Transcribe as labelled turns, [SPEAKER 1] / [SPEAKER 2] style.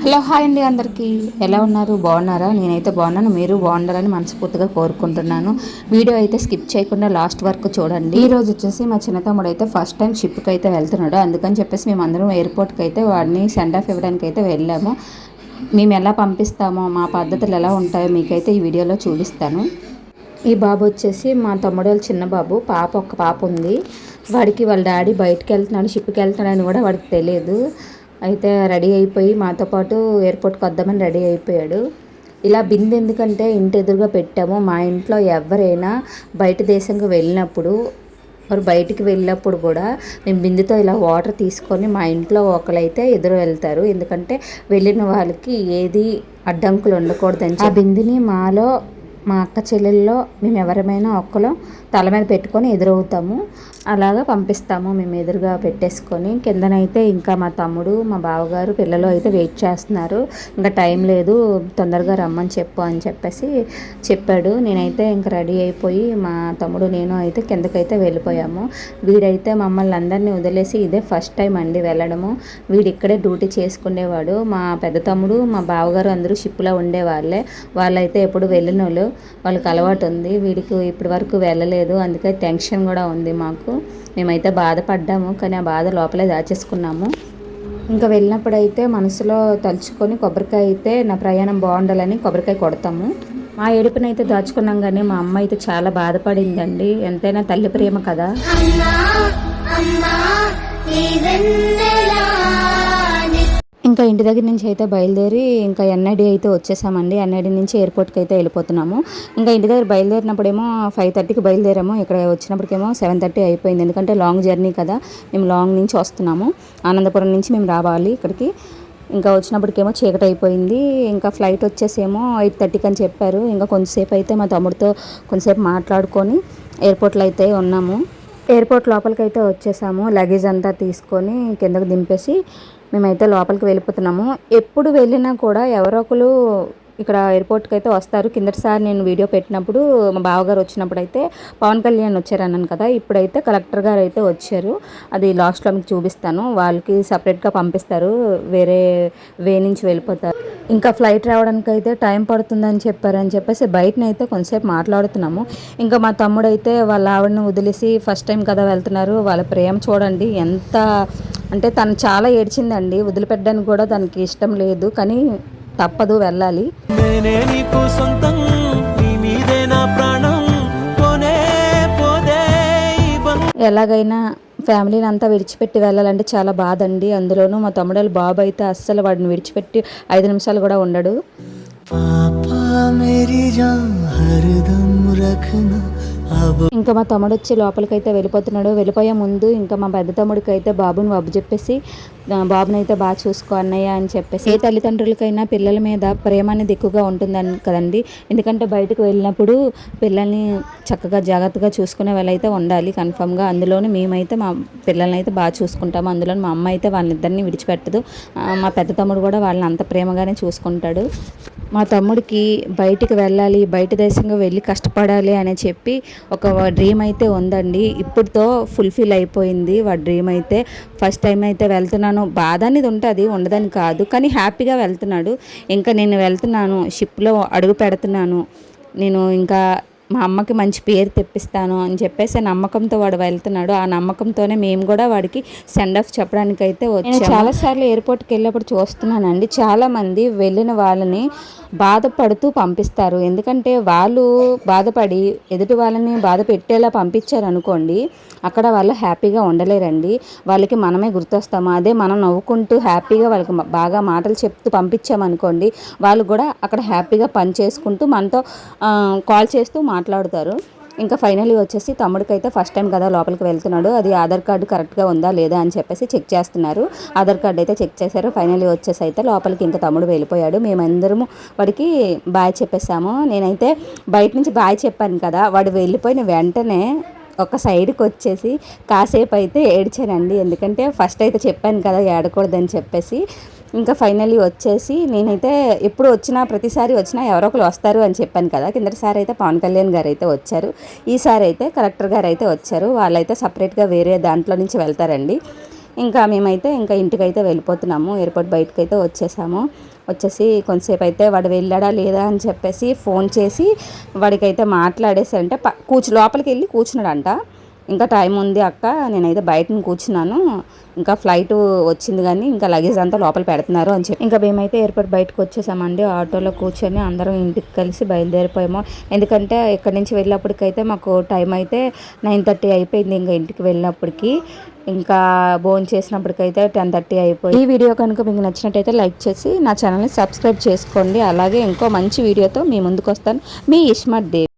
[SPEAKER 1] Hello hi అండి, అందరికీ ఎలా ఉన్నారు? బాగున్నారా? నేనైతే బాగున్నాను. మీరు బాగుండాలని మనస్ఫూర్తిగా కోరుకుంటున్నాను. వీడియో అయితే స్కిప్ చేయకుండా లాస్ట్ వరకు చూడండి. ఈ రోజు వచ్చేసి మా చిన్న తమ్ముడు అయితే ఫస్ట్ టైం షిప్కి అయితే వెళ్తున్నాడు. అందుకని చెప్పేసి మేము అందరం ఎయిర్పోర్ట్కి అయితే వాడిని సెండ్ ఆఫ్ ఇవ్వడానికి అయితే వెళ్ళాము. మేము ఎలా పంపిస్తామో, మా పద్ధతులు ఎలా ఉంటాయో మీకైతే ఈ వీడియోలో చూపిస్తాను. ఈ బాబు వచ్చేసి మా తమ్ముడు వాళ్ళ చిన్న బాబు. ఒక పాప ఉంది. వాడికి వాళ్ళ డాడీ బయటకు వెళ్తున్నాడు, షిప్కి వెళ్తున్నాడని కూడా వాడికి తెలియదు. అయితే రెడీ అయిపోయి మాతో పాటు ఎయిర్పోర్ట్కి వద్దామని రెడీ అయిపోయాడు. ఇలా బిందె ఎందుకంటే ఇంటి ఎదురుగా పెట్టాము. మా ఇంట్లో ఎవరైనా బయట దేశంగా వెళ్ళినప్పుడు, మరి బయటికి వెళ్ళినప్పుడు కూడా మేము బిందెతో ఇలా వాటర్ తీసుకొని మా ఇంట్లో ఒకరైతే ఎదురు వెళ్తారు. ఎందుకంటే వెళ్ళిన వాళ్ళకి ఏది అడ్డంకులు ఉండకూడదని. ఆ బిందెని మా అక్క చెల్లెల్లో మేము ఎవరమైనా ఒక్కలో తల మీద పెట్టుకొని ఎదురవుతాము. అలాగా పంపిస్తాము మేము ఎదురుగా పెట్టేసుకొని. కిందనైతే ఇంకా మా తమ్ముడు, మా బావగారు, పిల్లలు అయితే వెయిట్ చేస్తున్నారు. ఇంకా టైం లేదు, తొందరగా రమ్మని అని చెప్పేసి చెప్పాడు. నేనైతే ఇంకా రెడీ అయిపోయి మా తమ్ముడు నేను అయితే కిందకైతే వెళ్ళిపోయాము. వీడైతే మమ్మల్ని అందరినీ వదిలేసి ఇదే ఫస్ట్ టైం అండి వెళ్ళడము. వీడు ఇక్కడే డ్యూటీ చేసుకునేవాడు. మా పెద్ద తమ్ముడు, మా బావగారు అందరూ షిప్లో ఉండేవాళ్ళే. వాళ్ళైతే ఎప్పుడు వెళ్ళిన వాళ్ళకి అలవాటు ఉంది. వీడికి ఇప్పటి వరకు వెళ్ళలేదు, అందుకే టెన్షన్ కూడా ఉంది మాకు. మేమైతే బాధపడ్డాము, కానీ ఆ బాధ లోపలే దాచేసుకున్నాము. ఇంకా వెళ్ళినప్పుడైతే మనసులో తలుచుకొని కొబ్బరికాయ అయితే నా ప్రయాణం బాగుండాలని కొబ్బరికాయ కొడతాము. మా ఏడుపునైతే దాచుకున్నాం, కానీ మా అమ్మ అయితే చాలా బాధపడిందండి. ఎంతైనా తల్లి ప్రేమ కదా. ఇంకా ఇంటి దగ్గర నుంచి అయితే బయలుదేరి ఇంకా ఎన్ఐడి అయితే వచ్చేసామండి. ఎన్ఐడి నుంచి ఎయిర్పోర్ట్కి అయితే వెళ్ళిపోతున్నాము. ఇంకా ఇంటి దగ్గర బయలుదేరినప్పుడేమో 5:30కి బయలుదేరాము. ఇక్కడ వచ్చినప్పటికేమో 7:30 అయిపోయింది. ఎందుకంటే లాంగ్ జర్నీ కదా, మేము లాంగ్ నుంచి వస్తున్నాము. ఆనందపురం నుంచి మేము రావాలి ఇక్కడికి. ఇంకా వచ్చినప్పటికేమో చీకటి అయిపోయింది. ఇంకా ఫ్లైట్ వచ్చేసేమో 8:30కి అని చెప్పారు. ఇంకా కొంతసేపు అయితే మా తమ్ముడితో కొంతసేపు మాట్లాడుకొని ఎయిర్పోర్ట్లో అయితే ఉన్నాము. ఎయిర్పోర్ట్ లోపలికి అయితే వచ్చేసాము. లగేజ్ అంతా తీసుకొని కిందకు దింపేసి మేమైతే లోపలికి వెళ్ళిపోతున్నాము. ఎప్పుడు వెళ్ళినా కూడా ఎవరో ఒకరు ఇక్కడ ఎయిర్పోర్ట్కి అయితే వస్తారు. కిందటిసారి నేను వీడియో పెట్టినప్పుడు మా బావగారు వచ్చినప్పుడు అయితే పవన్ కళ్యాణ్ వచ్చారన్నాను కదా, ఇప్పుడైతే కలెక్టర్ గారు అయితే వచ్చారు. అది లాస్ట్లో మీకు చూపిస్తాను. వాళ్ళకి సపరేట్గా పంపిస్తారు, వేరే వే నుంచి వెళ్ళిపోతారు. ఇంకా ఫ్లైట్ రావడానికి అయితే టైం పడుతుందని చెప్పేసి బయటనైతే కొంతసేపు మాట్లాడుతున్నాము. ఇంకా మా తమ్ముడు అయితే వాళ్ళ ఆవిడని వదిలేసి ఫస్ట్ టైం కదా వెళ్తున్నారు. వాళ్ళ ప్రేమ చూడండి ఎంత అంటే. తను చాలా ఏడ్చిందండి, వదిలిపెట్టడానికి కూడా తనకి ఇష్టం లేదు, కానీ తప్పదు, వెళ్ళాలి. ఎలాగైనా ఫ్యామిలీని అంతా విడిచిపెట్టి వెళ్ళాలంటే చాలా బాధ అండి. అందులోనూ మా తమ్ముడు బాబు అయితే అస్సలు వాడిని విడిచిపెట్టి 5 నిమిషాలు కూడా ఉండడు. ఇంకా మా తమ్ముడు వచ్చి లోపలికైతే వెళ్ళిపోతున్నాడు. వెళ్ళిపోయే ముందు ఇంకా మా పెద్ద తమ్ముడికి అయితే బాబుని చెప్పేసి బాబుని అయితే బాగా చూసుకో అన్నయ్య అని చెప్పేసి. ఏ తల్లిదండ్రులకైనా పిల్లల మీద ప్రేమ అనేది ఎక్కువగా ఉంటుందని కదండి. ఎందుకంటే బయటకు వెళ్ళినప్పుడు పిల్లల్ని చక్కగా జాగ్రత్తగా చూసుకునే వాళ్ళైతే ఉండాలి కన్ఫామ్గా. అందులోనే మేమైతే మా పిల్లల్ని అయితే బాగా చూసుకుంటాము. అందులో మా అమ్మ అయితే వాళ్ళిద్దరిని విడిచిపెట్టదు. మా పెద్ద తమ్ముడు కూడా వాళ్ళని అంత ప్రేమగానే చూసుకుంటాడు. మా తమ్ముడికి బయటికి వెళ్ళాలి, బయట దేశంగా వెళ్ళి కష్టపడాలి అని చెప్పి ఒక డ్రీమ్ అయితే ఉందండి. ఇప్పుడుతో ఫుల్ఫిల్ అయిపోయింది వాడి డ్రీమ్ అయితే. ఫస్ట్ టైం అయితే వెళ్తున్నాను, బాధ అనేది ఉంటుంది, ఉండదని కాదు, కానీ హ్యాపీగా వెళ్తున్నాడు. ఇంకా నేను వెళ్తున్నాను, షిప్లో అడుగు పెడుతున్నాను, నేను ఇంకా మా అమ్మకి మంచి పేరు తెప్పిస్తాను అని చెప్పేసి నమ్మకంతో వాడు వెళ్తున్నాడు. ఆ నమ్మకంతోనే మేము కూడా వాడికి సెండ్ ఆఫ్ చెప్పడానికి అయితే వచ్చాము. నేను చాలాసార్లు ఎయిర్పోర్ట్కి వెళ్ళినప్పుడు చూస్తున్నానండి, చాలామంది వెళ్ళిన వాళ్ళని బాధపడుతూ పంపిస్తారు. ఎందుకంటే వాళ్ళు బాధపడి ఎదుటి వాళ్ళని బాధ పెట్టేలా పంపించారు అనుకోండి, అక్కడ వాళ్ళు హ్యాపీగా ఉండలేరండి. వాళ్ళకి మనమే గుర్తొస్తాము. అదే మనం నవ్వుకుంటూ హ్యాపీగా వాళ్ళకి బాగా మాటలు చెప్తూ పంపించామనుకోండి, వాళ్ళు కూడా అక్కడ హ్యాపీగా పని చేసుకుంటూ మనతో కాల్ చేస్తూ మాట్లాడుతారు. ఇంకా ఫైనల్లీ వచ్చేసి తమ్ముడికి అయితే ఫస్ట్ టైం కదా లోపలికి వెళ్తున్నాడు. అది ఆధార్ కార్డు కరెక్ట్గా ఉందా లేదా అని చెప్పేసి చెక్ చేస్తున్నారు. ఆధార్ కార్డు అయితే చెక్ చేశారు. ఫైనల్లీ వచ్చేసి అయితే లోపలికి ఇంకా తమ్ముడు వెళ్ళిపోయాడు. మేమందరము వాడికి బాయ్ చెప్పేసాము. నేనైతే బయట నుంచి బాయ్ చెప్పాను కదా, వాడు వెళ్ళిపోయిన వెంటనే ఒక సైడ్కి వచ్చేసి కాసేపు అయితే ఏడ్చానండి. ఎందుకంటే ఫస్ట్ అయితే చెప్పాను కదా ఏడకూడదని చెప్పేసి. ఇంకా ఫైనల్లీ వచ్చేసి నేనైతే ఎప్పుడు వచ్చినా ప్రతిసారి వచ్చినా ఎవరో ఒకరు వస్తారు అని చెప్పాను కదా. కిందటిసారి అయితే పవన్ కళ్యాణ్ గారు అయితే వచ్చారు, ఈసారి అయితే కలెక్టర్ గారు అయితే వచ్చారు. వాళ్ళైతే సపరేట్గా వేరే దాంట్లో నుంచి వెళ్తారండి. ఇంకా మేమైతే ఇంకా ఇంటికైతే వెళ్ళిపోతున్నాము. ఎయిర్పోర్ట్ బయటకు అయితే వచ్చేసి కొంతసేపు అయితే వాడు వెళ్ళాడా లేదా అని చెప్పేసి ఫోన్ చేసి వాడికైతే మాట్లాడేసి అంటే లోపలికి వెళ్ళి కూర్చున్నాడంట. ఇంకా టైం ఉంది అక్క, నేనైతే బయట కూర్చున్నాను, ఇంకా ఫ్లైట్ వచ్చింది కానీ ఇంకా లగేజ్ అంతా లోపల పెడుతున్నారు అని చెప్పి ఇంకా మేమైతే ఎయిర్పోర్ట్ బయటకు వచ్చేసామండి. ఆటోలో కూర్చొని అందరం ఇంటికి కలిసి బయలుదేరిపోయాము. ఎందుకంటే ఇక్కడి నుంచి వెళ్ళినప్పటికైతే మాకు టైం అయితే 9:30 అయిపోయింది. ఇంకా ఇంటికి వెళ్ళినప్పటికీ ఇంకా భోజనం చేసినప్పటికైతే 10:30 అయిపోయింది. ఈ వీడియో కనుక మీకు నచ్చినట్టయితే లైక్ చేసి నా ఛానల్ని సబ్స్క్రైబ్ చేసుకోండి. అలాగే ఇంకో మంచి వీడియోతో మీ ముందుకు వస్తాను. మీ ఇస్మత్ దేవ్.